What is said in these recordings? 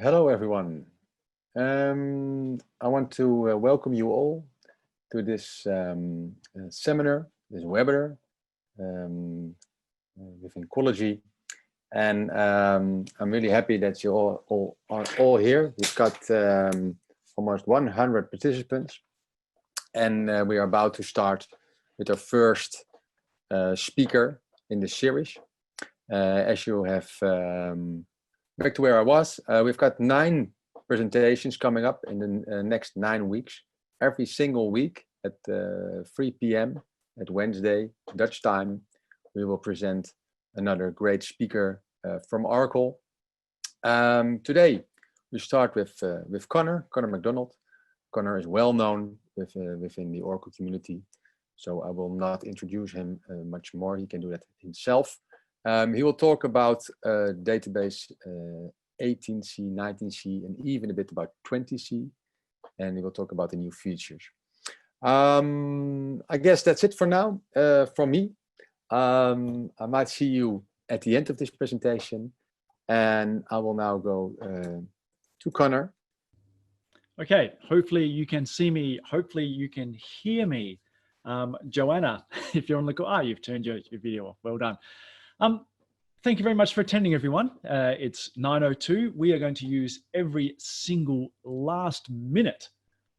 Hello, everyone. I want to welcome you all to this seminar, this webinar within Qualogy. And I'm really happy that you all are here. We've got almost 100 participants, and we are about to start with our first speaker in the series. As you have back to where I was, we've got 9 presentations coming up in the next 9 weeks. Every single week at 3 p.m. at Wednesday, Dutch time, we will present another great speaker from Oracle. Today, we start with Connor McDonald. Connor is well known within the Oracle community, so I will not introduce him much more. He can do that himself. He will talk about database 18C, 19C, and even a bit about 20C. And he will talk about the new features. I guess that's it for now from me. I might see you at the end of this presentation. And I will now go to Connor. Okay, hopefully you can see me. Hopefully you can hear me. Joanna, if you're on the call, you've turned your video off. Well done. Thank you very much for attending, everyone. It's 9:02. We are going to use every single last minute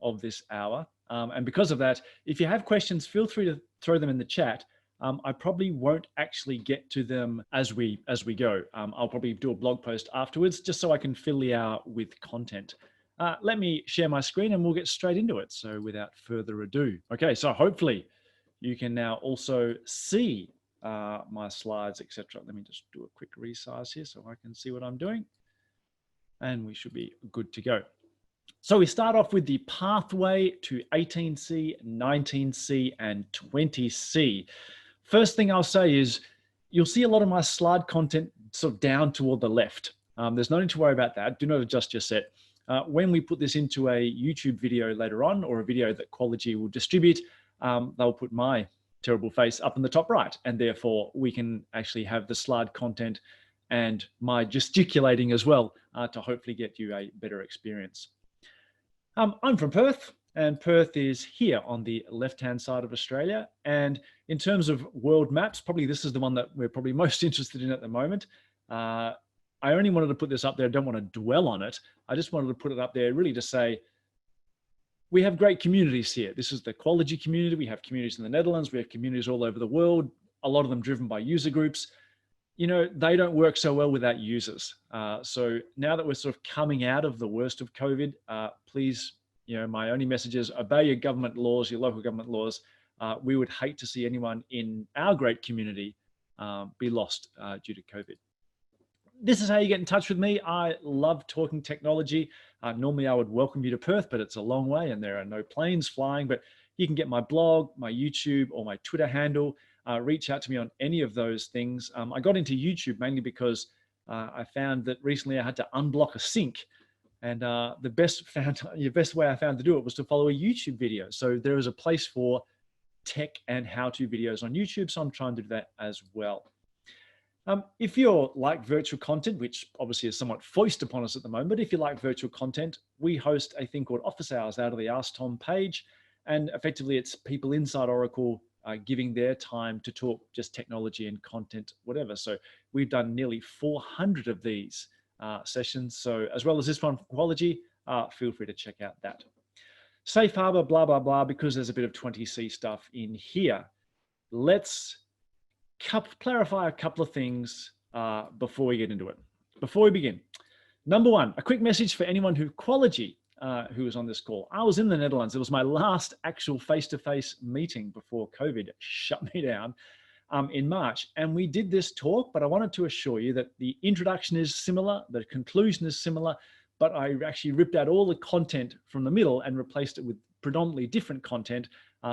of this hour. And because of that, if you have questions, feel free to throw them in the chat. I probably won't actually get to them as we go. I'll probably do a blog post afterwards, just so I can fill the hour with content. Let me share my screen and we'll get straight into it. So without further ado. Okay, so hopefully you can now also see my slides, etc. Let me just do a quick resize here so I can see what I'm doing. And we should be good to go. So we start off with the pathway to 18C, 19C, and 20C. First thing I'll say is you'll see a lot of my slide content sort of down toward the left. There's no need to worry about that. Do not adjust your set. When we put this into a YouTube video later on, or a video that Qualogy will distribute, they'll put my terrible face up in the top right, and therefore we can actually have the slide content and my gesticulating as well to hopefully get you a better experience. I'm from Perth, and Perth is here on the left-hand side of Australia. And in terms of world maps, probably this is the one that we're probably most interested in at the moment. I only wanted to put this up there. I don't want to dwell on it. I just wanted to put it up there really to say, we have great communities here. This is the Qualogy community. We have communities in the Netherlands. We have communities all over the world, a lot of them driven by user groups. You know, they don't work so well without users. So now that we're sort of coming out of the worst of COVID, please, you know, my only message is obey your government laws, your local government laws. We would hate to see anyone in our great community be lost due to COVID. This is how you get in touch with me. I love talking technology. Normally I would welcome you to Perth, but it's a long way and there are no planes flying, but you can get my blog, my YouTube, or my Twitter handle. Reach out to me on any of those things. I got into YouTube mainly because I found that recently I had to unblock a sync, and the best way I found to do it was to follow a YouTube video. So there is a place for tech and how-to videos on YouTube, so I'm trying to do that as well. If you're like virtual content, which obviously is somewhat foisted upon us at the moment, but if you like virtual content, we host a thing called Office Hours out of the Ask Tom page. And effectively it's people inside Oracle giving their time to talk just technology and content, whatever. So we've done nearly 400 of these sessions. So as well as this one, Qualogy, feel free to check out that. Safe harbor, blah, blah, blah, because there's a bit of 20C stuff in here. Let's clarify a couple of things before we get into it. Before we begin, number one, a quick message for anyone who Qualogy who was on this call. I was in the Netherlands. It was my last actual face-to-face meeting before COVID shut me down in March. And we did this talk, but I wanted to assure you that the introduction is similar, the conclusion is similar, but I actually ripped out all the content from the middle and replaced it with predominantly different content.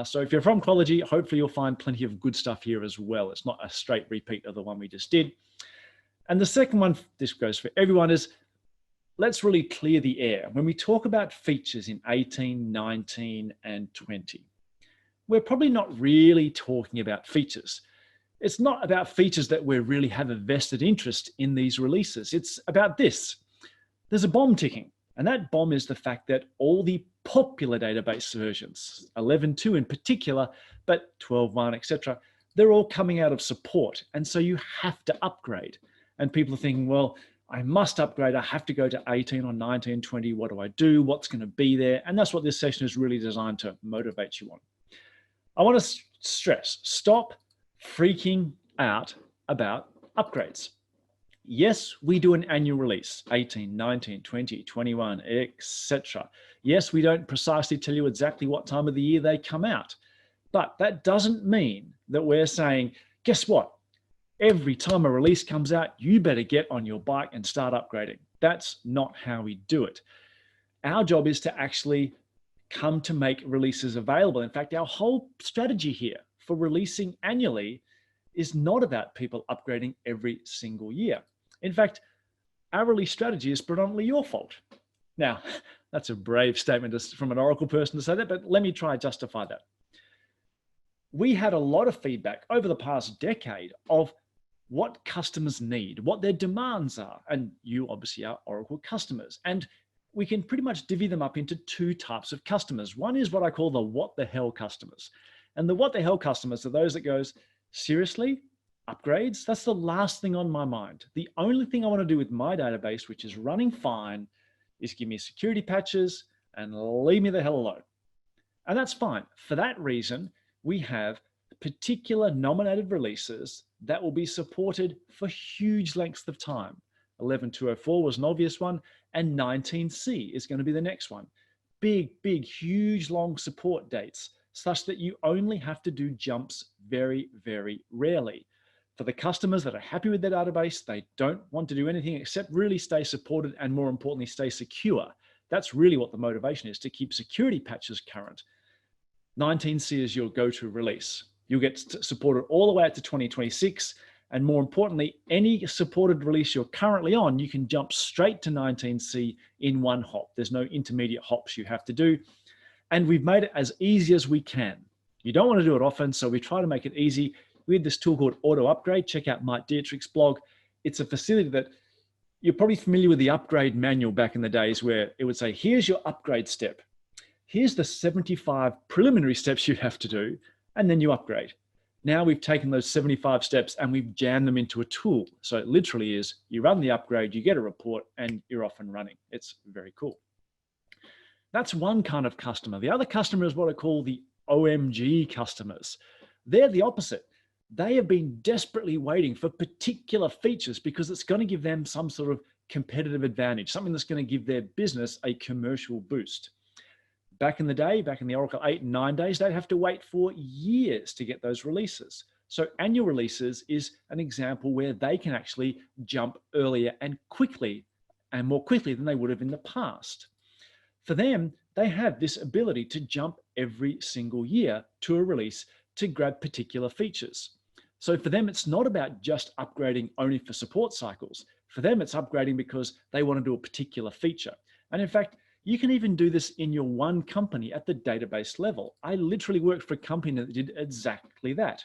So if you're from Qualogy, hopefully you'll find plenty of good stuff here as well. It's not a straight repeat of the one we just did. And the second one, this goes for everyone, is let's really clear the air. When we talk about features in 18, 19, and 20, we're probably not really talking about features. It's not about features that we really have a vested interest in these releases. It's about this. there's a bomb ticking. And that bomb is the fact that all the popular database versions, 11.2 in particular, but 12.1, etc., they're all coming out of support. And so you have to upgrade. And people are thinking, well, I must upgrade. I have to go to 18 or 19, 20. What do I do? What's going to be there? And that's what this session is really designed to motivate you on. I want to stress, stop freaking out about upgrades. Yes, we do an annual release, 18, 19, 20, 21, etc. Yes, we don't precisely tell you exactly what time of the year they come out. But that doesn't mean that we're saying, guess what? Every time a release comes out, you better get on your bike and start upgrading. That's not how we do it. Our job is to actually come to make releases available. In fact, our whole strategy here for releasing annually is not about people upgrading every single year. In fact, our release strategy is predominantly your fault. Now, that's a brave statement from an Oracle person to say that, but let me try to justify that. We had a lot of feedback over the past decade of what customers need, what their demands are, and you obviously are Oracle customers. And we can pretty much divvy them up into two types of customers. One is what I call the what the hell customers. And the what the hell customers are those that goes, seriously? Upgrades? That's the last thing on my mind. The only thing I want to do with my database, which is running fine, is give me security patches and leave me the hell alone. And that's fine. For that reason, we have particular nominated releases that will be supported for huge lengths of time. 11.204 was an obvious one, and 19C is going to be the next one. Big, huge, long support dates, such that you only have to do jumps very, very rarely. For the customers that are happy with their database, they don't want to do anything except really stay supported and, more importantly, stay secure. That's really what the motivation is, to keep security patches current. 19C is your go-to release. You'll get supported all the way out to 2026. And more importantly, any supported release you're currently on, you can jump straight to 19C in one hop. There's no intermediate hops you have to do. And we've made it as easy as we can. You don't want to do it often, so we try to make it easy. We have this tool called Auto Upgrade. Check out Mike Dietrich's blog. It's a facility that you're probably familiar with, the upgrade manual back in the days, where it would say, here's your upgrade step. Here's the 75 preliminary steps you have to do, and then you upgrade. Now we've taken those 75 steps and we've jammed them into a tool. So it literally is, you run the upgrade, you get a report, and you're off and running. It's very cool. That's one kind of customer. The other customer is what I call the OMG customers. They're the opposite. They have been desperately waiting for particular features because it's going to give them some sort of competitive advantage, something that's going to give their business a commercial boost. Back in the day, back in the Oracle 8 and 9 days, they'd have to wait for years to get those releases. So annual releases is an example where they can actually jump earlier and quickly, and more quickly than they would have in the past. For them, they have this ability to jump every single year to a release to grab particular features. So for them, it's not about just upgrading only for support cycles. For them, it's upgrading because they want to do a particular feature. And in fact, you can even do this in your one company at the database level. I literally worked for a company that did exactly that.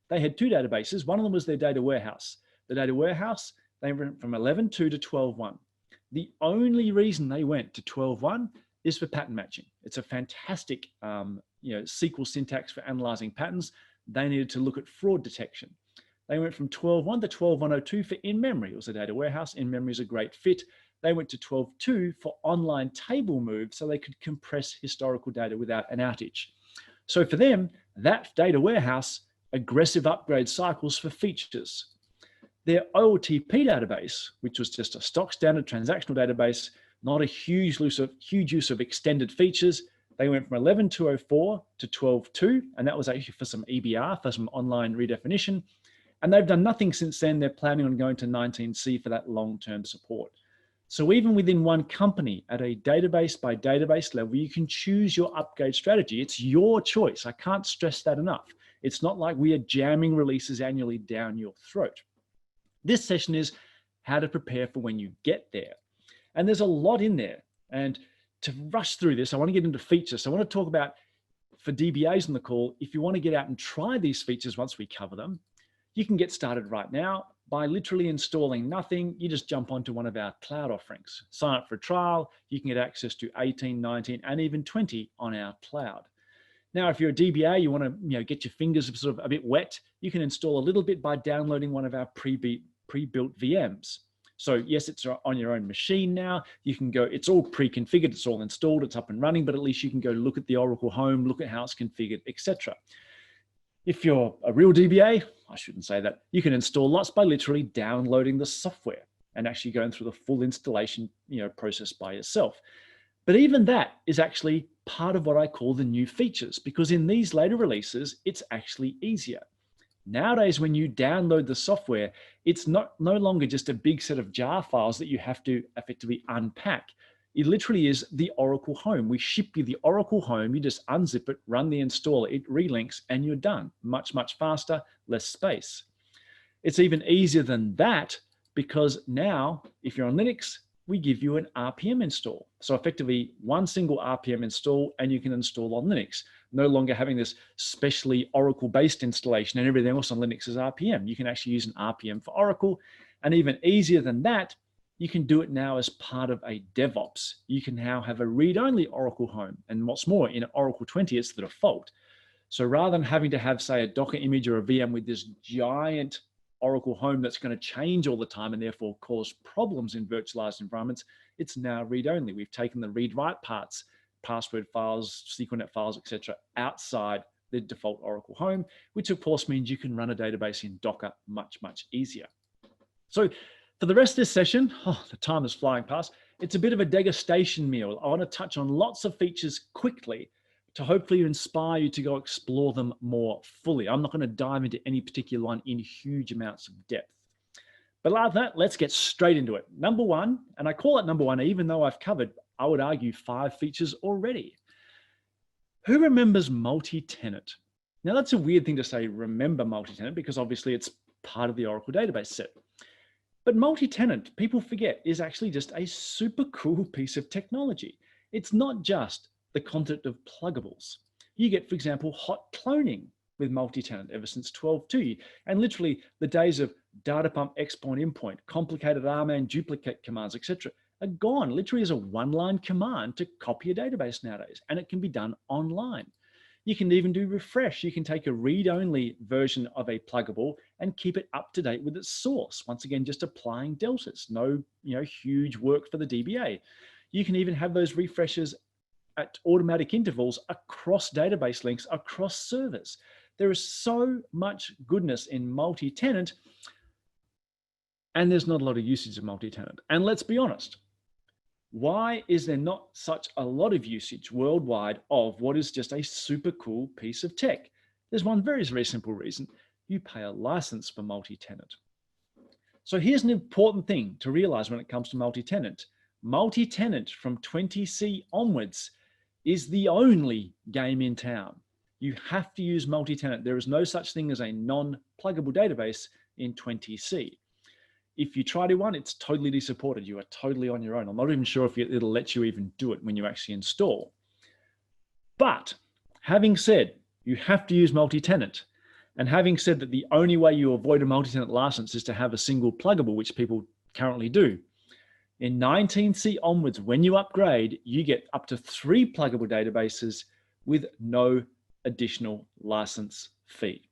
They had two databases. One of them was their data warehouse. The data warehouse, they went from 11.2 to 12.1. The only reason they went to 12.1 is for pattern matching. It's a fantastic SQL syntax for analyzing patterns. They needed to look at fraud detection. They went from 12.1 to 12.102 for InMemory. It was a data warehouse. InMemory is a great fit. They went to 12.2 for online table move so they could compress historical data without an outage. So for them, that data warehouse, aggressive upgrade cycles for features. Their OLTP database, which was just a stock standard transactional database, not a huge use of extended features. They went from 11.204 to 12.2, and that was actually for some EBR, for some online redefinition. And they've done nothing since then. They're planning on going to 19C for that long-term support. So even within one company at a database by database level, you can choose your upgrade strategy. It's your choice. I can't stress that enough. It's not like we are jamming releases annually down your throat. This session is how to prepare for when you get there. And there's a lot in there. And to rush through this, I want to get into features. So I want to talk about, for DBAs on the call, if you want to get out and try these features once we cover them, You can get started right now by literally installing nothing. You just jump onto one of our cloud offerings, sign up for a trial. You can get access to 18, 19, and even 20 on our cloud. Now, if you're a DBA, you want to get your fingers sort of a bit wet, you can install a little bit by downloading one of our pre-built VMs. So yes, it's on your own machine now. You can go, it's all pre-configured, it's all installed, it's up and running, but at least you can go look at the Oracle Home, look at how it's configured, etc. If you're a real DBA, I shouldn't say that, you can install lots by literally downloading the software and actually going through the full installation process by yourself. But even that is actually part of what I call the new features, because in these later releases, it's actually easier. Nowadays, when you download the software, it's no longer just a big set of jar files that you have to effectively unpack. It literally is the Oracle Home. We ship you the Oracle Home, you just unzip it, run the installer, it relinks, and you're done. Much, much faster, less space. It's even easier than that, because now, if you're on Linux, we give you an RPM install. So effectively, one single RPM install, and you can install on Linux. No longer having this specially Oracle-based installation and everything else on Linux is RPM. You can actually use an RPM for Oracle. And even easier than that, you can do it now as part of a DevOps. You can now have a read-only Oracle Home. And what's more, in Oracle 20, it's the default. So rather than having to have, say, a Docker image or a VM with this giant Oracle Home that's going to change all the time and therefore cause problems in virtualized environments, it's now read-only. We've taken the read-write parts, password files, SQLnet files, etc., outside the default Oracle Home, which of course means you can run a database in Docker much, much easier. So for the rest of this session, the time is flying past. It's a bit of a degustation meal. I want to touch on lots of features quickly to hopefully inspire you to go explore them more fully. I'm not going to dive into any particular one in huge amounts of depth. But like that, let's get straight into it. Number one, and I call it number one, even though I've covered, I would argue, 5 features already. Who remembers multi-tenant? Now that's a weird thing to say, remember multi-tenant, because obviously it's part of the Oracle database set. But multi-tenant, people forget, is actually just a super cool piece of technology. It's not just the concept of pluggables. You get, for example, hot cloning with multi-tenant ever since 12.2. And literally the days of data pump, export, import, complicated RMAN duplicate commands, etc., are gone. Literally as a one-line command to copy a database nowadays, and it can be done online. You can even do refresh. You can take a read-only version of a pluggable and keep it up to date with its source. Once again, just applying deltas, no huge work for the DBA. You can even have those refreshes at automatic intervals across database links, across servers. There is so much goodness in multi-tenant, and there's not a lot of usage of multi-tenant. And let's be honest, why is there not such a lot of usage worldwide of what is just a super cool piece of tech? There's one very, very simple reason. You pay a license for multi-tenant. So here's an important thing to realize when it comes to multi-tenant. Multi-tenant from 20C onwards is the only game in town. You have to use multi-tenant. There is no such thing as a non-pluggable database in 20C. If you try to one, it's totally supported. You are totally on your own. I'm not even sure if it'll let you even do it when you actually install. But having said, you have to use multi-tenant. And having said that the only way you avoid a multi-tenant license is to have a single pluggable, which people currently do. In 19C onwards, when you upgrade, you get up to 3 pluggable databases with no additional license fee.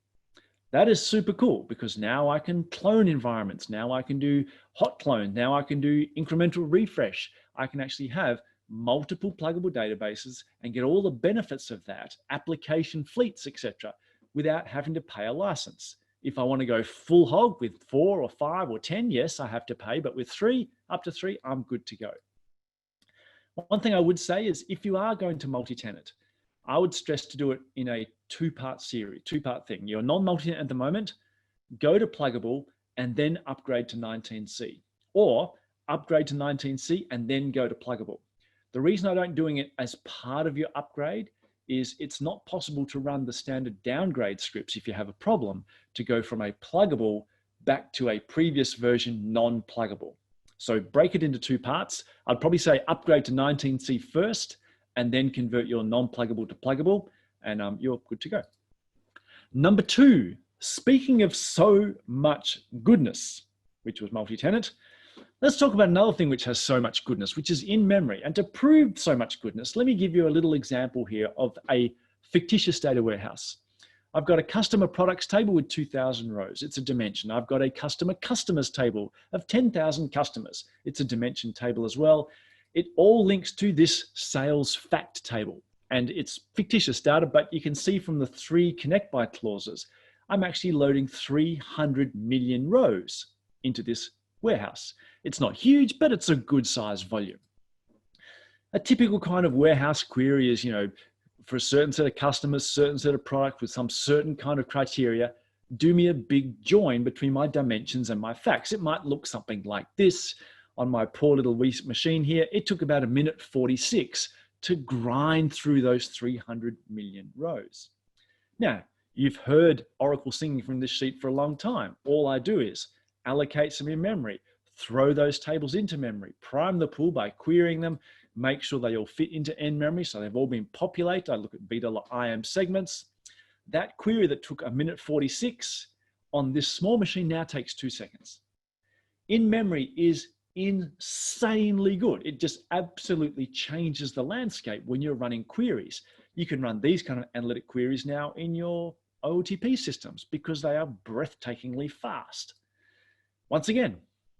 That is super cool because now I can clone environments. Now I can do hot clone. Now I can do incremental refresh. I can actually have multiple pluggable databases and get all the benefits of that, application fleets, etc., without having to pay a license. If I want to go full hog with 4 or 5 or 10, yes, I have to pay, but with 3, up to 3, I'm good to go. One thing I would say is if you are going to multi-tenant, I would stress to do it in a 2-part series, 2-part thing. You're non-multi-tenant at the moment, go to pluggable and then upgrade to 19C, or upgrade to 19C and then go to pluggable. The reason I don't doing it as part of your upgrade is it's not possible to run the standard downgrade scripts if you have a problem to go from a pluggable back to a previous version non-pluggable. So break it into 2 parts. I'd probably say upgrade to 19C first and then convert your non-pluggable to pluggable and you're good to go. Number 2, speaking of so much goodness, which was multi-tenant, let's talk about another thing which has so much goodness, which is in-memory. And to prove so much goodness, let me give you a little example here of a fictitious data warehouse. I've got a customer products table with 2,000 rows. It's a dimension. I've got a customer customers table of 10,000 customers. It's a dimension table as well. It all links to this sales fact table. And it's fictitious data, but you can see from the 3 connect by clauses, I'm actually loading 300 million rows into this warehouse. It's not huge, but it's a good size volume. A typical kind of warehouse query is, for a certain set of customers, certain set of product with some certain kind of criteria, do me a big join between my dimensions and my facts. It might look something like this. On my poor little machine here, it took about 1:46 to grind through those 300 million rows. Now, you've heard Oracle singing from this sheet for a long time. All I do is allocate some in memory, throw those tables into memory, prime the pool by querying them, make sure they all fit into in-memory, so they've all been populated. I look at beta.im segments. That query that took 1:46 on this small machine now takes 2 seconds. In-memory is insanely good. It just absolutely changes the landscape when you're running queries. You can run these kind of analytic queries now in your OOTP systems because they are breathtakingly fast. Once again,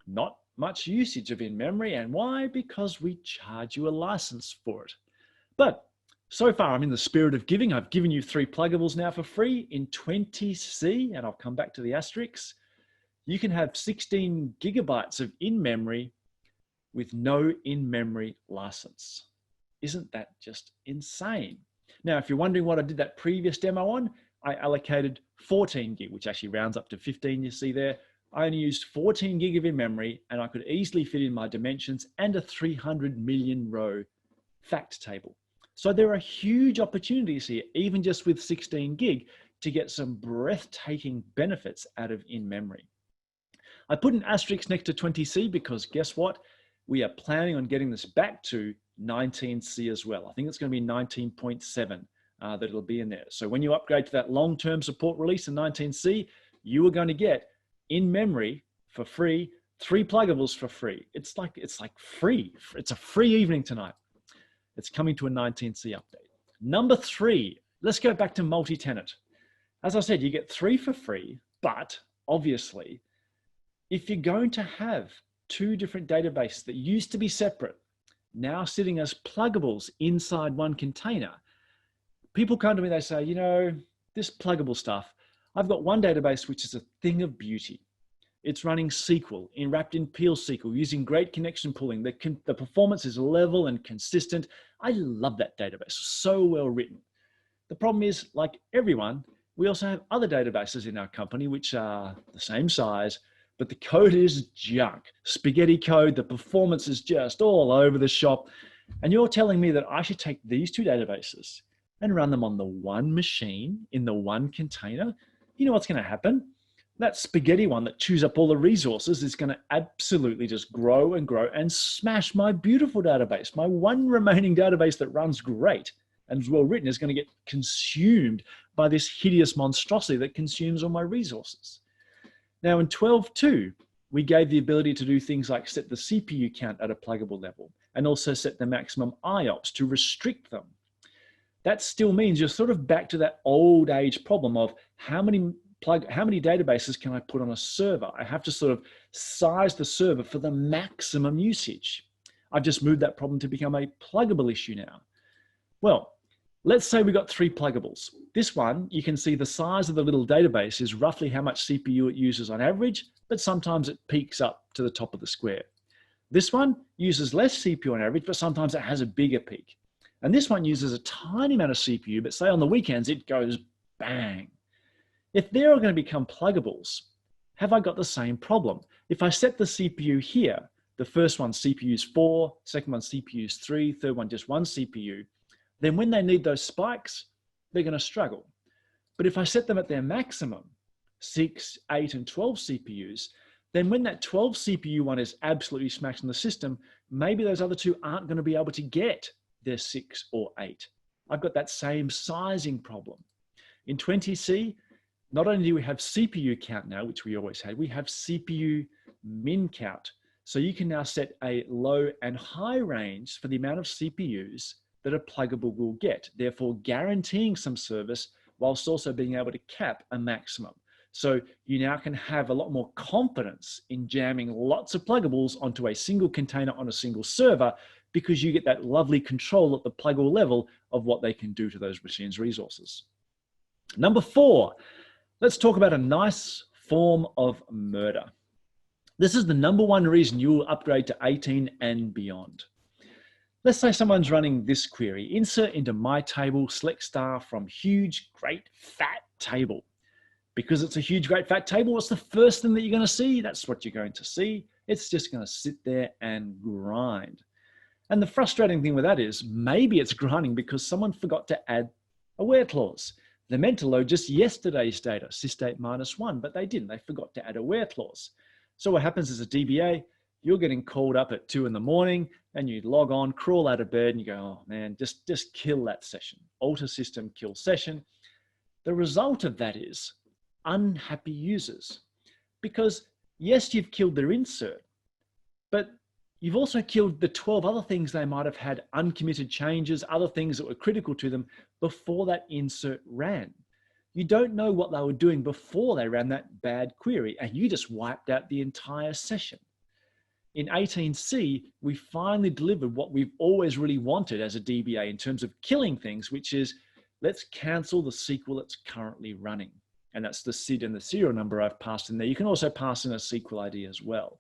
not much usage of in-memory. And why? Because we charge you a license for it. But so far, I'm in the spirit of giving. I've given you 3 pluggables now for free in 20C, and I'll come back to the asterisks. You can have 16 gigabytes of in-memory with no in-memory license. Isn't that just insane? Now, if you're wondering what I did that previous demo on, I allocated 14 gig, which actually rounds up to 15, you see there. I only used 14 gig of in-memory, and I could easily fit in my dimensions and a 300 million row fact table. So there are huge opportunities here, even just with 16 gig, to get some breathtaking benefits out of in-memory. I put an asterisk next to 20C because guess what? We are planning on getting this back to 19C as well. I think it's going to be 19.7 that it'll be in there. So when you upgrade to that long-term support release in 19C, you are going to get in-memory for free, 3 pluggables for free. It's like free. It's a free evening tonight. It's coming to a 19C update. Number 3, let's go back to multi-tenant. As I said, you get 3 for free, but obviously, if you're going to have 2 different databases that used to be separate, now sitting as pluggables inside one container, people come to me, they say, this pluggable stuff, I've got one database which is a thing of beauty. It's running SQL, wrapped in Peel SQL, using great connection pooling. The performance is level and consistent. I love that database, so well written. The problem is, like everyone, we also have other databases in our company which are the same size, but the code is junk, spaghetti code. The performance is just all over the shop. And you're telling me that I should take these 2 databases and run them on the one machine in the one container? You know what's going to happen? That spaghetti one that chews up all the resources is going to absolutely just grow and grow and smash my beautiful database. My one remaining database that runs great and is well written is going to get consumed by this hideous monstrosity that consumes all my resources. Now in 12.2, we gave the ability to do things like set the CPU count at a pluggable level and also set the maximum IOPS to restrict them. That still means you're sort of back to that old age problem of how many databases can I put on a server? I have to sort of size the server for the maximum usage. I've just moved that problem to become a pluggable issue now. Well, let's say we got 3 pluggables. This one, you can see the size of the little database is roughly how much CPU it uses on average, but sometimes it peaks up to the top of the square. This one uses less CPU on average, but sometimes it has a bigger peak. And this one uses a tiny amount of CPU, but say on the weekends, it goes bang. If they're all going to become pluggables, have I got the same problem? If I set the CPU here, the first one CPU is 4, second one CPU is 3, third one just 1 CPU, then when they need those spikes, they're going to struggle. But if I set them at their maximum, 6, 8, and 12 CPUs, then when that 12 CPU one is absolutely smashing the system, maybe those other 2 aren't going to be able to get their 6 or 8. I've got that same sizing problem. In 20C, not only do we have CPU count now, which we always had, we have CPU min count. So you can now set a low and high range for the amount of CPUs that a pluggable will get, therefore guaranteeing some service whilst also being able to cap a maximum. So you now can have a lot more confidence in jamming lots of pluggables onto a single container on a single server, because you get that lovely control at the pluggable level of what they can do to those machines' resources. Number 4, let's talk about a nice form of murder. This is the number 1 reason you will upgrade to 18 and beyond. Let's say someone's running this query: insert into my table, select star from huge, great, fat table. Because it's a huge, great, fat table, what's the first thing that you're going to see? That's what you're going to see. It's just going to sit there and grind. And the frustrating thing with that is maybe it's grinding because someone forgot to add a where clause. They meant to load just yesterday's data, systate -1, but they didn't. They forgot to add a where clause. So what happens is a DBA, you're getting called up at 2 in the morning and you log on, crawl out of bed and you go, oh man, just kill that session. Alter system, kill session. The result of that is unhappy users, because yes, you've killed their insert, but you've also killed the 12 other things they might have had uncommitted changes, other things that were critical to them before that insert ran. You don't know what they were doing before they ran that bad query, and you just wiped out the entire session. In 18C, we finally delivered what we've always really wanted as a DBA in terms of killing things, which is let's cancel the SQL that's currently running. And that's the SID and the serial number I've passed in there. You can also pass in a SQL ID as well.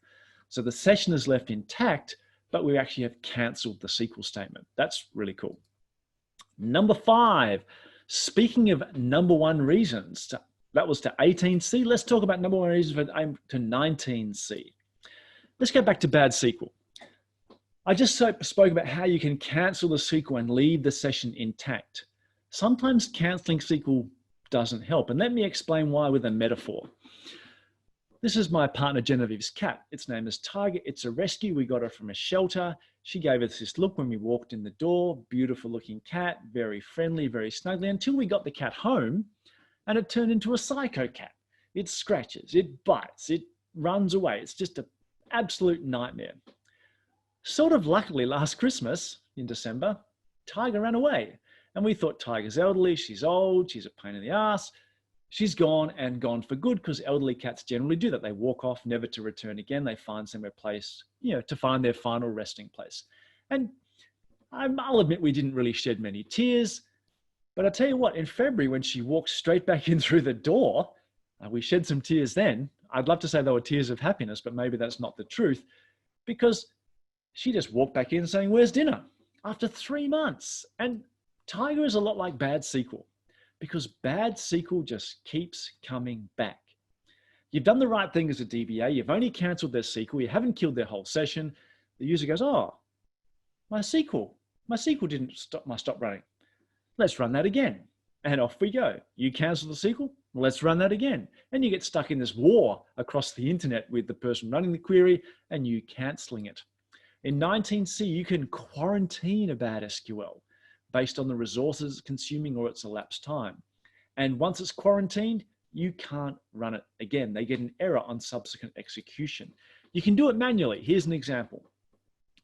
So the session is left intact, but we actually have canceled the SQL statement. That's really cool. Number 5, speaking of number 1 reasons, that was to 18C. Let's talk about number 1 reasons for to 19C. Let's go back to bad SQL. I just spoke about how you can cancel the SQL and leave the session intact. Sometimes canceling SQL doesn't help. And let me explain why with a metaphor. This is my partner Genevieve's cat. Its name is Tiger. It's a rescue. We got her from a shelter. She gave us this look when we walked in the door. Beautiful looking cat, very friendly, very snuggly, until we got the cat home and it turned into a psycho cat. It scratches, it bites, it runs away. It's just an absolute nightmare. Sort of luckily last Christmas in December, Tiger ran away. And we thought Tiger's elderly, she's old, she's a pain in the ass. She's gone and gone for good, because elderly cats generally do that. They walk off, never to return again. They find somewhere place, to find their final resting place. And I'll admit we didn't really shed many tears, but I tell you what, in February, when she walked straight back in through the door, we shed some tears then. I'd love to say they were tears of happiness, but maybe that's not the truth, because she just walked back in saying, "Where's dinner?" after 3 months. And Tiger is a lot like bad SQL, because bad SQL just keeps coming back. You've done the right thing as a DBA. You've only canceled their SQL. You haven't killed their whole session. The user goes, "Oh, my SQL didn't stop running. Let's run that again." And off we go. You cancel the SQL, let's run that again. And you get stuck in this war across the internet with the person running the query and you canceling it. In 19C, you can quarantine a bad SQL based on the resources it's consuming or its elapsed time. And once it's quarantined, you can't run it again. They get an error on subsequent execution. You can do it manually. Here's an example.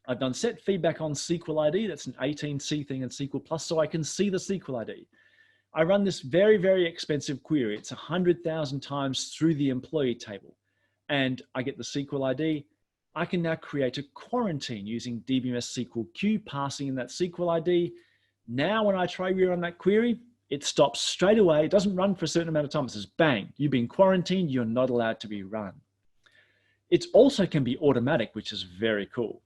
I've done set feedback on SQL ID. That's an 18C thing in SQL Plus, so I can see the SQL ID. I run this very, very expensive query. It's 100,000 times through the employee table. And I get the SQL ID. I can now create a quarantine using DBMS SQL queue, passing in that SQL ID. Now, when I try rerun that query, it stops straight away. It doesn't run for a certain amount of time. It says, bang, you've been quarantined. You're not allowed to be run. It also can be automatic, which is very cool.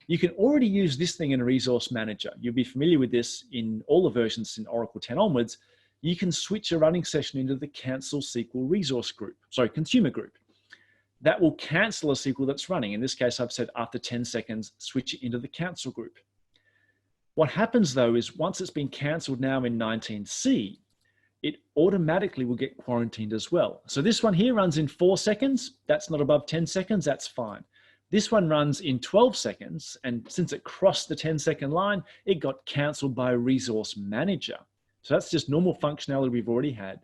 You can already use this thing in a resource manager. You'll be familiar with this in all the versions in Oracle 10 onwards. You can switch a running session into the cancel SQL resource group, sorry, consumer group. That will cancel a SQL that's running. In this case, I've said after 10 seconds, switch it into the cancel group. What happens though is once it's been canceled now in 19C, it automatically will get quarantined as well. So this one here runs in 4 seconds. That's not above 10 seconds, that's fine. This one runs in 12 seconds. And since it crossed the 10-second line, it got canceled by a resource manager. So that's just normal functionality we've already had.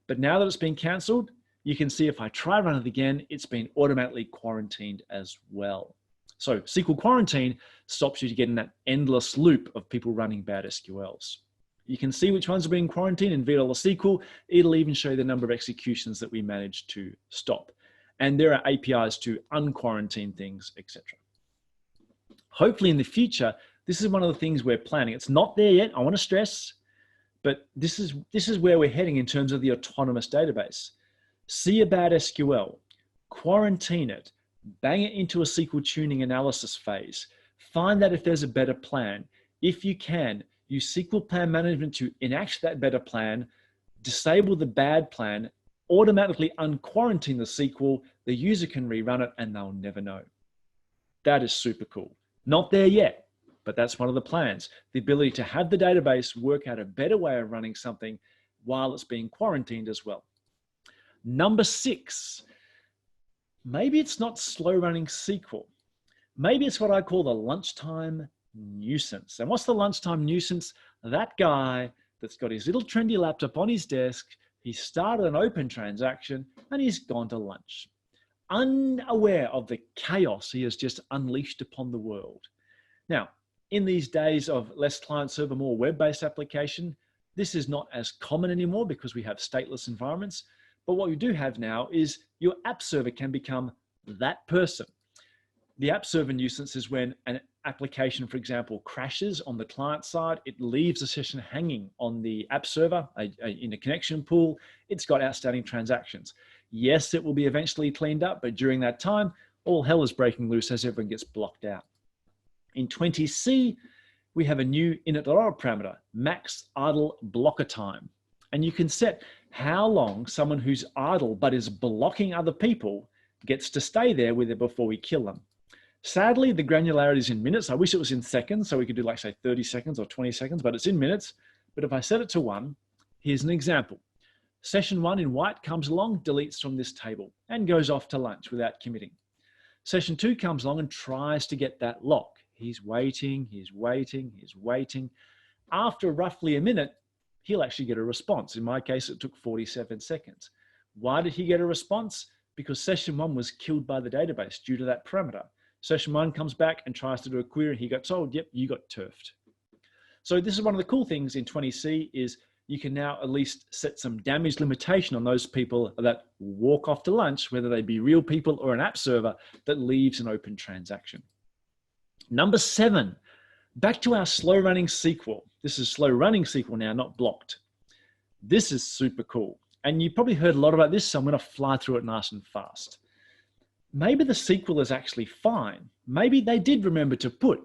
But now that it's been canceled, you can see if I try run it again, it's been automatically quarantined as well. So SQL quarantine stops you getting that endless loop of people running bad SQLs. You can see which ones are being quarantined in VLSQL. It'll even show you the number of executions that we managed to stop. And there are APIs to unquarantine things, etc. Hopefully in the future, this is one of the things we're planning. It's not there yet, I want to stress, but this is where we're heading in terms of the autonomous database. See a bad SQL, quarantine it, bang it into a SQL tuning analysis phase, find out if there's a better plan. If you can, use SQL plan management to enact that better plan, disable the bad plan, automatically unquarantine the SQL, the user can rerun it and they'll never know. That is super cool. Not there yet, but that's one of the plans. The ability to have the database work out a better way of running something while it's being quarantined as well. Number 6, maybe it's not slow running SQL. Maybe it's what I call the lunchtime nuisance. And what's the lunchtime nuisance? That guy that's got his little trendy laptop on his desk, he started an open transaction and he's gone to lunch, unaware of the chaos he has just unleashed upon the world. Now, in these days of less client server, more web-based application, this is not as common anymore because we have stateless environments. But what we do have now is your app server can become that person. The app server nuisance is when an application, for example, crashes on the client side, it leaves a session hanging on the app server in a connection pool. It's got outstanding transactions. Yes, it will be eventually cleaned up, but during that time, all hell is breaking loose as everyone gets blocked out. In 20C, we have a new init.org parameter, max idle blocker time. And you can set how long someone who's idle but is blocking other people gets to stay there with it before we kill them. Sadly, the granularity is in minutes. I wish it was in seconds, so we could do like say 30 seconds or 20 seconds, but it's in minutes. But if I set it to 1, here's an example. Session 1 in white comes along, deletes from this table and goes off to lunch without committing. Session 2 comes along and tries to get that lock. He's waiting, he's waiting, he's waiting. After roughly a minute, he'll actually get a response. In my case, it took 47 seconds. Why did he get a response? Because session 1 was killed by the database due to that parameter. Session 1 comes back and tries to do a query and he got told, yep, you got turfed. So this is one of the cool things in 20C is you can now at least set some damage limitation on those people that walk off to lunch, whether they be real people or an app server that leaves an open transaction. Number 7, back to our slow running SQL. This is slow running SQL now, not blocked. This is super cool. And you probably heard a lot about this, so I'm going to fly through it nice and fast. Maybe the SQL is actually fine. Maybe they did remember to put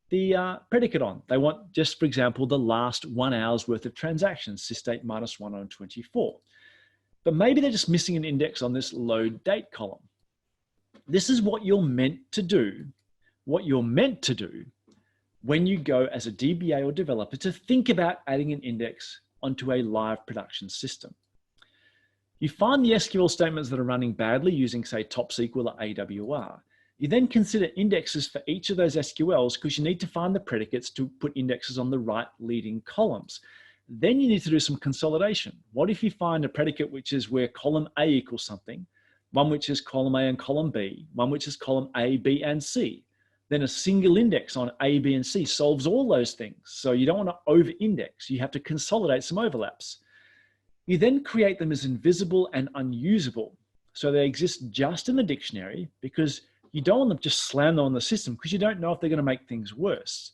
the predicate on. They want just, for example, the last 1 hour's worth of transactions, systate -1 on 24. But maybe they're just missing an index on this load date column. This is what you're meant to do. What you're meant to do when you go as a DBA or developer to think about adding an index onto a live production system. You find the SQL statements that are running badly using, say, TopSQL or AWR. You then consider indexes for each of those SQLs because you need to find the predicates to put indexes on the right leading columns. Then you need to do some consolidation. What if you find a predicate which is where column A equals something, one which is column A and column B, one which is column A, B, and C? Then a single index on A, B, and C solves all those things. So you don't want to over-index. You have to consolidate some overlaps. You then create them as invisible and unusable. So they exist just in the dictionary because you don't want them to just slam them on the system because you don't know if they're going to make things worse.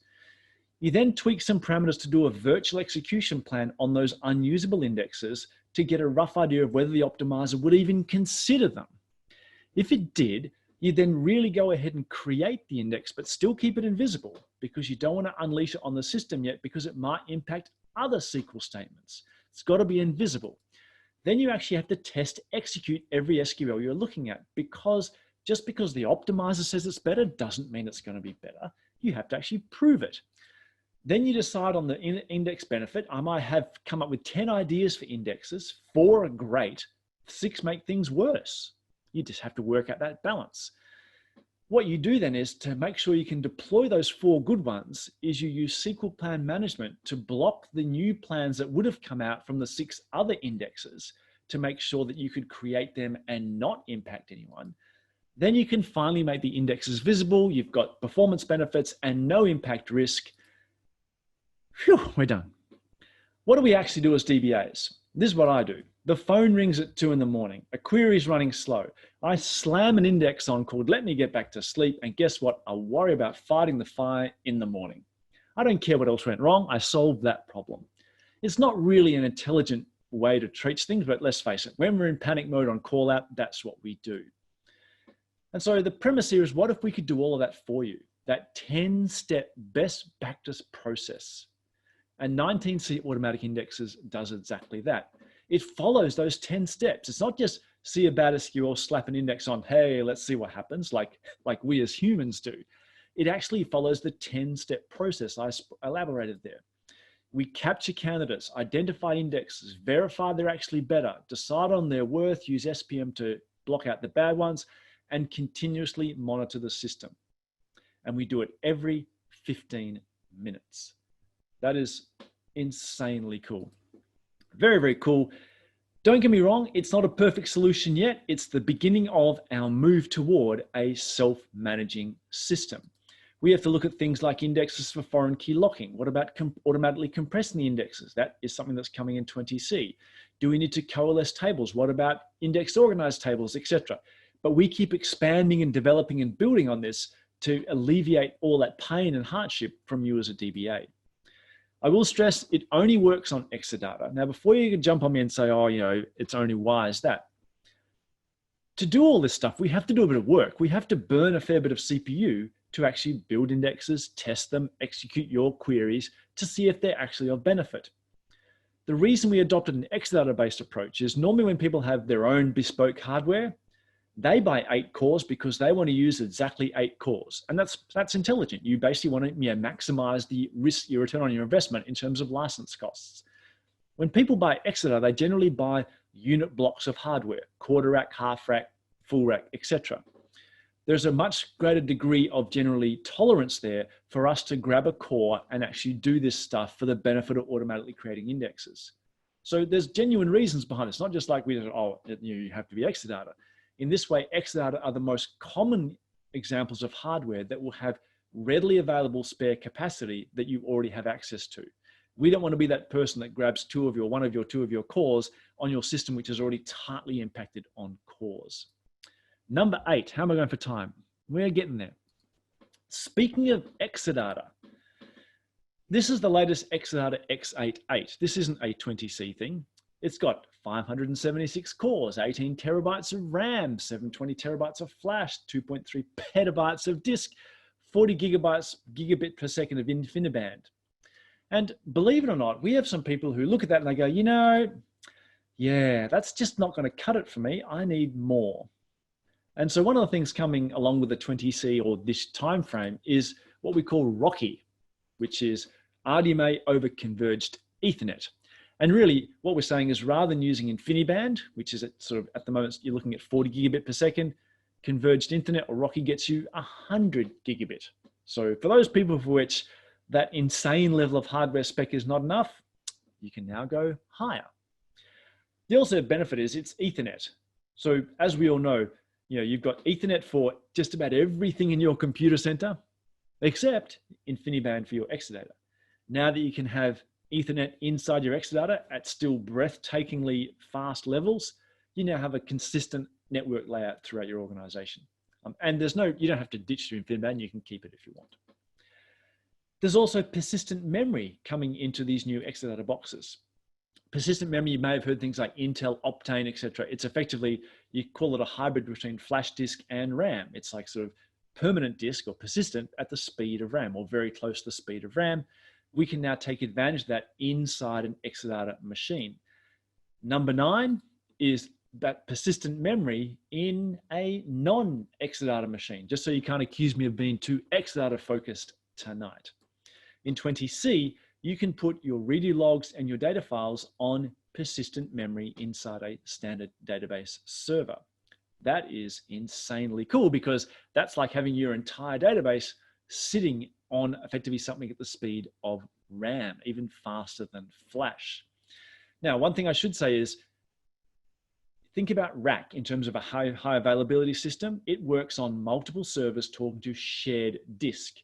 You then tweak some parameters to do a virtual execution plan on those unusable indexes to get a rough idea of whether the optimizer would even consider them. If it did, you then really go ahead and create the index, but still keep it invisible because you don't want to unleash it on the system yet because it might impact other SQL statements. It's got to be invisible. Then you actually have to test execute every SQL you're looking at because just because the optimizer says it's better doesn't mean it's going to be better. You have to actually prove it. Then you decide on the index benefit. I might have come up with 10 ideas for indexes. 4 are great, 6 make things worse. You just have to work out that balance. What you do then is to make sure you can deploy those 4 good ones is you use SQL plan management to block the new plans that would have come out from the 6 other indexes to make sure that you could create them and not impact anyone, then you can finally make the indexes visible. You've got performance benefits and no impact risk. Phew, we're done. What do we actually do as DBAs? This is what I do. The phone rings at 2 in the morning. A query is running slow. I slam an index on called "Let me get back to sleep," and guess what? I'll worry about fighting the fire in the morning. I don't care what else went wrong. I solved that problem. It's not really an intelligent way to treat things, but let's face it, when we're in panic mode on call out, that's what we do. And so the premise here is, what if we could do all of that for you? That 10-step best practice process. And 19C Automatic Indexes does exactly that. It follows those 10 steps. It's not just see a bad SQL, slap an index on, hey, let's see what happens, like we as humans do. It actually follows the 10-step process I elaborated there. We capture candidates, identify indexes, verify they're actually better, decide on their worth, use SPM to block out the bad ones, and continuously monitor the system. And we do it every 15 minutes. That is insanely cool. Very, very cool. Don't get me wrong, it's not a perfect solution yet. It's the beginning of our move toward a self-managing system. We have to look at things like indexes for foreign key locking. What about automatically compressing the indexes? That is something that's coming in 20C. Do we need to coalesce tables? What about index organized tables, etc.? But we keep expanding and developing and building on this to alleviate all that pain and hardship from you as a DBA. I will stress it only works on Exadata. Now, before you can jump on me and say, oh, you know, it's only why is that? To do all this stuff, we have to do a bit of work. We have to burn a fair bit of CPU to actually build indexes, test them, execute your queries to see if they're actually of benefit. The reason we adopted an Exadata-based approach is normally when people have their own bespoke hardware, they buy 8 cores because they want to use exactly 8 cores. And that's intelligent. You basically want to maximize the risk, your return on your investment in terms of license costs. When people buy Exadata, they generally buy unit blocks of hardware, quarter rack, half rack, full rack, etc. There's a much greater degree of generally tolerance there for us to grab a core and actually do this stuff for the benefit of automatically creating indexes. So there's genuine reasons behind it. It's not just like we, oh, you have to be Exadata. In this way, Exadata are the most common examples of hardware that will have readily available spare capacity that you already have access to. We don't want to be that person that grabs two of your cores on your system, which is already tightly impacted on cores. Number 8, how am I going for time? We're getting there. Speaking of Exadata, this is the latest Exadata X88. This isn't a 20C thing. It's got 576 cores, 18 terabytes of RAM, 720 terabytes of flash, 2.3 petabytes of disk, 40 gigabit per second of InfiniBand. And believe it or not, we have some people who look at that and they go, you know, yeah, that's just not going to cut it for me. I need more. And so one of the things coming along with the 20C or this time frame is what we call RoCE, which is RDMA over converged Ethernet. And really what we're saying is, rather than using InfiniBand, which is at the moment, you're looking at 40 gigabit per second, converged Ethernet or RoCE gets you 100 gigabit. So for those people for which that insane level of hardware spec is not enough, you can now go higher. The also benefit is it's Ethernet. So as we all know, you've got Ethernet for just about everything in your computer center, except InfiniBand for your Exadata. Now that you can have Ethernet inside your Exadata at still breathtakingly fast levels, you now have a consistent network layout throughout your organization. And you don't have to ditch your InfiniBand, you can keep it if you want. There's also persistent memory coming into these new Exadata boxes. Persistent memory, you may have heard things like Intel, Optane, etc. It's effectively, you call it a hybrid between flash disk and RAM. It's like sort of permanent disk or persistent at the speed of RAM or very close to the speed of RAM. We can now take advantage of that inside an Exadata machine. Number 9 is that persistent memory in a non-Exadata machine, just so you can't accuse me of being too Exadata focused tonight. In 20C, you can put your redo logs and your data files on persistent memory inside a standard database server. That is insanely cool because that's like having your entire database sitting on effectively something at the speed of RAM, even faster than flash. Now, one thing I should say is Think about rack in terms of a high availability system. It works on multiple servers talking to shared disk.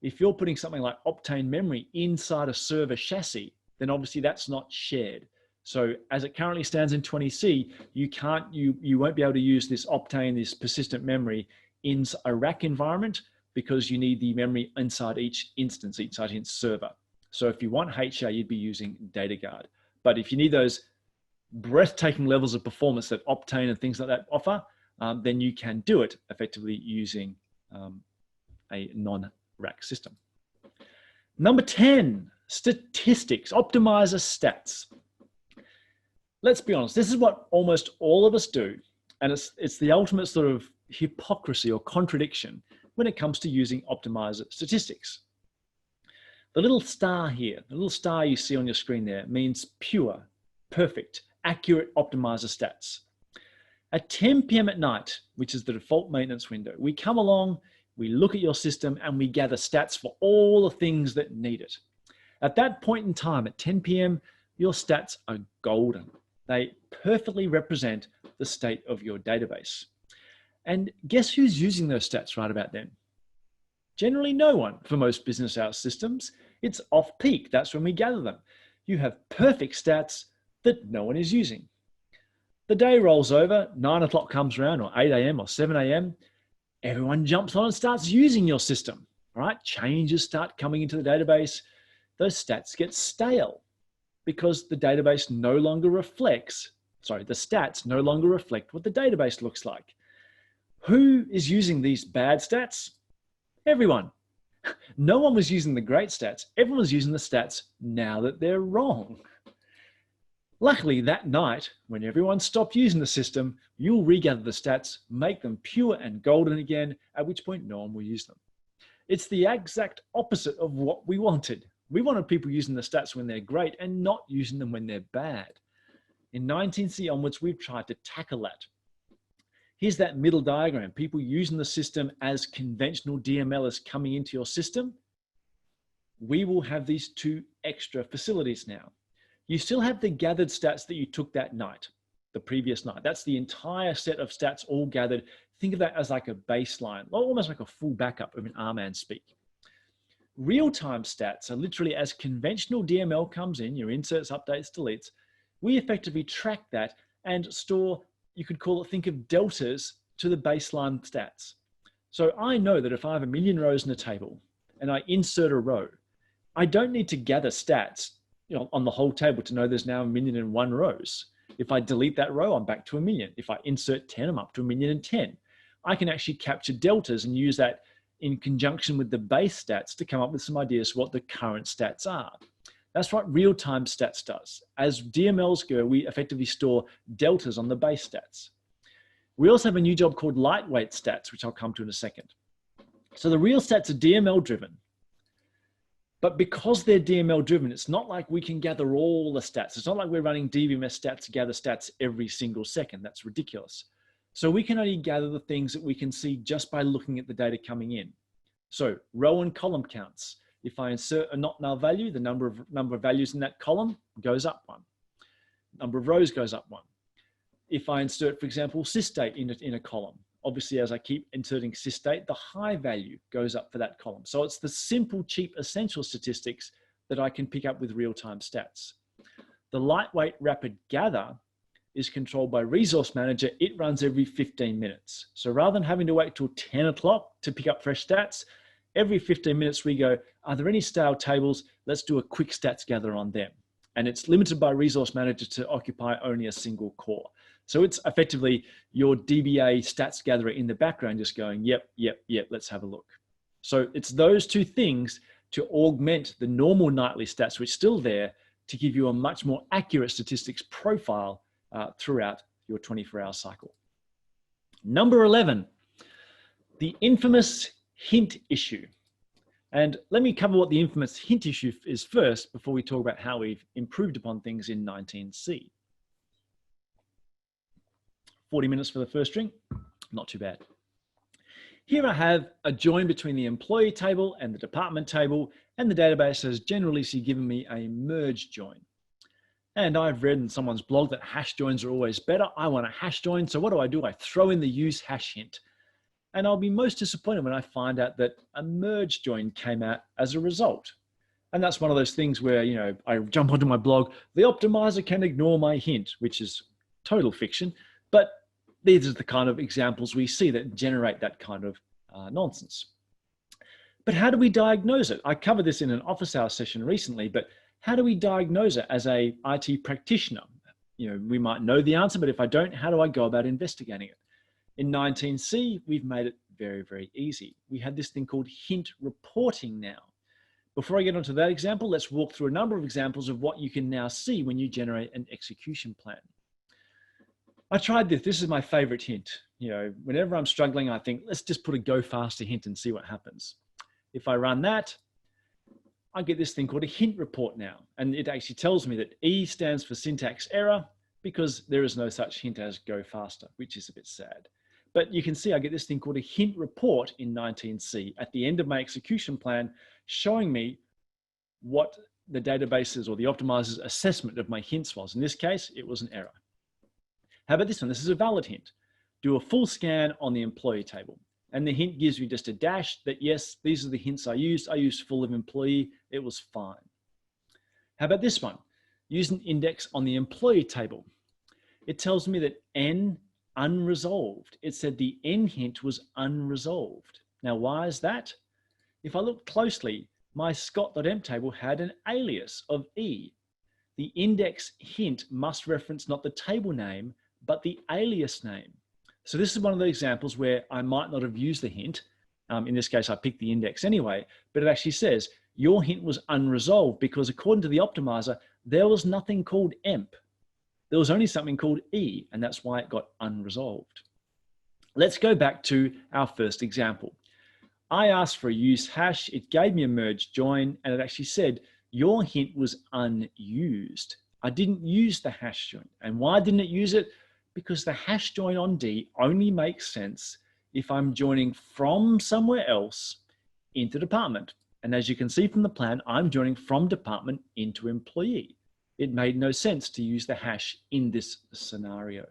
If you're putting something like Optane memory inside a server chassis, then obviously that's not shared. So as it currently stands in 20C, you won't be able to use this Optane, this persistent memory in a rack environment, because you need the memory inside each instance, inside each server. So if you want HA, you'd be using DataGuard. But if you need those breathtaking levels of performance that Optane and things like that offer, then you can do it effectively using a non-rack system. Number 10, statistics, optimizer stats. Let's be honest, this is what almost all of us do. And it's the ultimate sort of hypocrisy or contradiction when it comes to using optimizer statistics. The little star here, the little star you see on your screen there, means pure, perfect, accurate optimizer stats. At 10 p.m. at night, which is the default maintenance window, we come along, we look at your system, and we gather stats for all the things that need it. At that point in time, at 10 p.m., your stats are golden. They perfectly represent the state of your database. And guess who's using those stats right about then? Generally no one for most business hour systems. It's off peak, that's when we gather them. You have perfect stats that no one is using. The day rolls over, 9 o'clock comes around, or 8 a.m. or 7 a.m. Everyone jumps on and starts using your system, all right? Changes start coming into the database. Those stats get stale because the database no longer reflects, the stats no longer reflect what the database looks like. Who is using these bad stats? Everyone. No one was using the great stats. Everyone was using the stats now that they're wrong. Luckily, that night, when everyone stopped using the system, you'll regather the stats, make them pure and golden again, at which point no one will use them. It's the exact opposite of what we wanted. We wanted people using the stats when they're great and not using them when they're bad. In 19C onwards, we've tried to tackle that. Here's that middle diagram, people using the system as conventional DMLers coming into your system. We will have these two extra facilities now. You still have the gathered stats that you took that night, the previous night. That's the entire set of stats all gathered. Think of that as like a baseline, almost like a full backup of an RMAN speak. Real-time stats are literally as conventional DML comes in, your inserts, updates, deletes, we effectively track that and store, you could call it, think of deltas to the baseline stats. So I know that if I have 1 million rows in a table and I insert a row, I don't need to gather stats on the whole table to know there's now 1,000,001 rows. If I delete that row, I'm back to 1 million. If I insert 10, I'm up to 1,000,010. I can actually capture deltas and use that in conjunction with the base stats to come up with some ideas of what the current stats are. That's what real-time stats does. As DMLs go, we effectively store deltas on the base stats. We also have a new job called lightweight stats, which I'll come to in a second. So the real stats are DML driven. But because they're DML driven, it's not like we can gather all the stats. It's not like we're running DBMS stats to gather stats every single second. That's ridiculous. So we can only gather the things that we can see just by looking at the data coming in. So row and column counts. If I insert a not null value, the number of values in that column goes up 1. Number of rows goes up 1. If I insert, for example, sysdate in a column, obviously as I keep inserting sysdate, the high value goes up for that column. So it's the simple, cheap, essential statistics that I can pick up with real-time stats. The lightweight rapid gather is controlled by Resource Manager. It runs every 15 minutes. So rather than having to wait till 10 o'clock to pick up fresh stats, every 15 minutes we go, are there any stale tables? Let's do a quick stats gather on them. And it's limited by Resource Manager to occupy only a single core. So it's effectively your DBA stats gatherer in the background just going, yep, let's have a look. So it's those two things to augment the normal nightly stats, which are still there, to give you a much more accurate statistics profile throughout your 24-hour cycle. Number 11, the infamous hint issue. And let me cover what the infamous hint issue is first before we talk about how we've improved upon things in 19C. 40 minutes for the first drink, not too bad. Here I have a join between the employee table and the department table, and the database has generally given me a merge join. And I've read in someone's blog that hash joins are always better. I want a hash join. So what do? I throw in the use hash hint. And I'll be most disappointed when I find out that a merge join came out as a result. And that's one of those things where, you know, I jump onto my blog, the optimizer can ignore my hint, which is total fiction. But these are the kind of examples we see that generate that kind of nonsense. But how do we diagnose it? I covered this in an office hour session recently, but how do we diagnose it as a IT practitioner? You know, we might know the answer, but if I don't, how do I go about investigating it? In 19C, we've made it very, very easy. We have this thing called hint reporting now. Before I get onto that example, let's walk through a number of examples of what you can now see when you generate an execution plan. I tried this. This is my favorite hint. You know, whenever I'm struggling, I think, let's just put a go faster hint and see what happens. If I run that, I get this thing called a hint report now. And it actually tells me that E stands for syntax error because there is no such hint as go faster, which is a bit sad. But you can see I get this thing called a hint report in 19C at the end of my execution plan, showing me what the database's or the optimizer's assessment of my hints was. In this case, it was an error. How about this one? This is a valid hint. Do a full scan on the employee table. And the hint gives me just a dash that, yes, these are the hints I used. I used full of employee. It was fine. How about this one? Use an index on the employee table. It tells me that N unresolved. It said the N hint was unresolved. Now, why is that? If I look closely, my scott.emp table had an alias of E. The index hint must reference not the table name, but the alias name. So this is one of the examples where I might not have used the hint. In this case, I picked the index anyway, but it actually says your hint was unresolved because according to the optimizer, there was nothing called emp. There was only something called E, and that's why it got unresolved. Let's go back to our first example. I asked for a use hash, it gave me a merge join, and it actually said your hint was unused. I didn't use the hash join. And why didn't it use it? Because the hash join on D only makes sense if I'm joining from somewhere else into department. And as you can see from the plan, I'm joining from department into employee. It made no sense to use the hash in this scenario.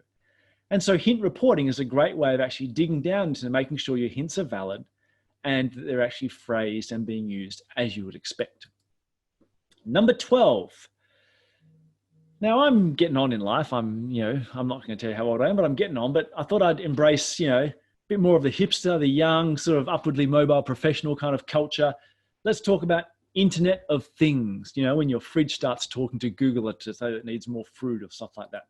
And so hint reporting is a great way of actually digging down into making sure your hints are valid and that they're actually phrased and being used as you would expect. Number 12. Now I'm getting on in life. I'm not going to tell you how old I am, but I'm getting on. But I thought I'd embrace, a bit more of the hipster, the young, sort of upwardly mobile professional kind of culture. Let's talk about Internet of Things. You know, when your fridge starts talking to Google it to say it needs more fruit or stuff like that.